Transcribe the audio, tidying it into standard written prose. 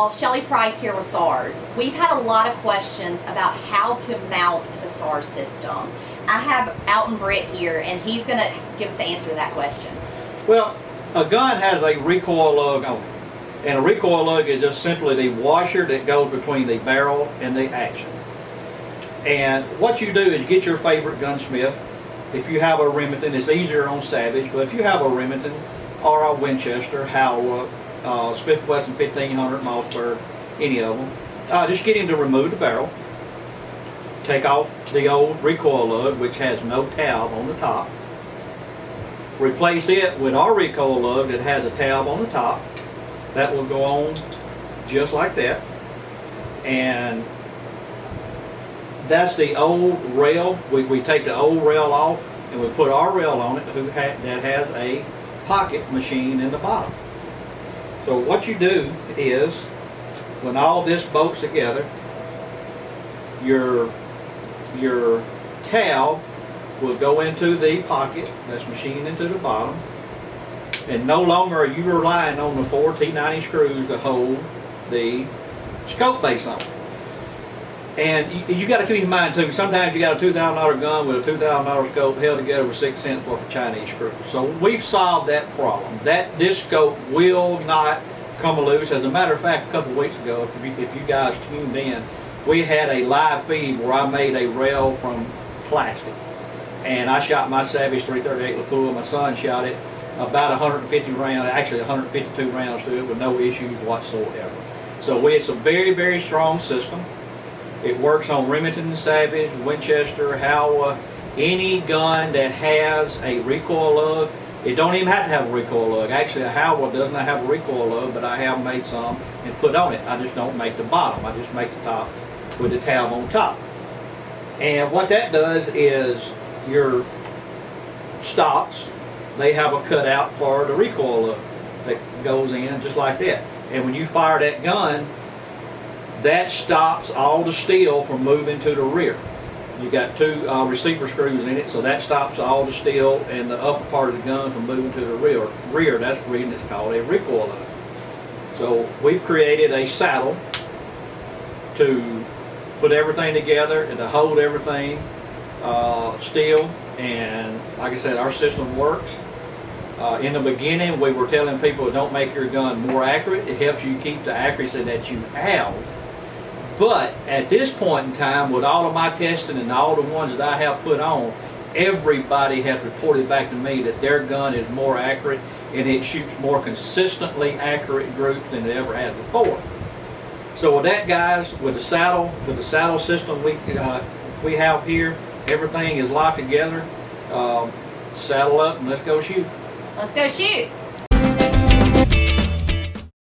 all, Shelly Price here with SARS. We've had a lot of questions about how to mount the SARS system. I have Alton Britt here, and he's going to give us the answer to that question. Well, a gun has a recoil lug on it. And a recoil lug is just simply the washer that goes between the barrel and the action. And what you do is get your favorite gunsmith. If you have a Remington, it's easier on Savage, but if you have a Remington or a Winchester, Howell, Smith & Wesson 1500, Mossberg, any of them, just get him to remove the barrel, take off the old recoil lug, which has no tab on the top, replace it with our recoil lug that has a tab on the top. That will go on just like that, and that's the old rail. We take the old rail off and we put our rail on it that has a pocket machine in the bottom. So what you do is, when all this bolts together, your tab will go into the pocket that's machined into the bottom, and no longer are you relying on the 4 T90 screws to hold the scope base on. And you got to keep in mind too, sometimes you got a $2,000 gun with a $2,000 scope held together with 6 cents worth of Chinese screws. So we've solved that problem. This scope will not come loose. As a matter of fact, a couple of weeks ago, if you guys tuned in, we had a live feed where I made a rail from plastic. And I shot my Savage 338 Lapua. My son shot it about 150 rounds, actually 152 rounds to it with no issues whatsoever. So it's a very, very strong system. It works on Remington, Savage, Winchester, Howell, any gun that has a recoil lug. It don't even have to have a recoil lug. Actually, a Howell does not have a recoil lug, but I have made some and put on it. I just don't make the bottom. I just make the top with the tab on top. And what that does is your stocks, they have a cutout for the recoil lug that goes in just like that. And when you fire that gun, that stops all the steel from moving to the rear. You got 2 receiver screws in it, so that stops all the steel and the upper part of the gun from moving to the rear. That's the reason it's called a recoil lug. So we've created a saddle to put everything together and to hold everything still. And like I said, our system works. In the beginning, we were telling people, don't make your gun more accurate. It helps you keep the accuracy that you have. But at this point in time, with all of my testing and all the ones that I have put on, everybody has reported back to me that their gun is more accurate and it shoots more consistently accurate groups than it ever had before. So with that, guys, with the saddle system we have here, everything is locked together. Saddle up and let's go shoot. Let's go shoot.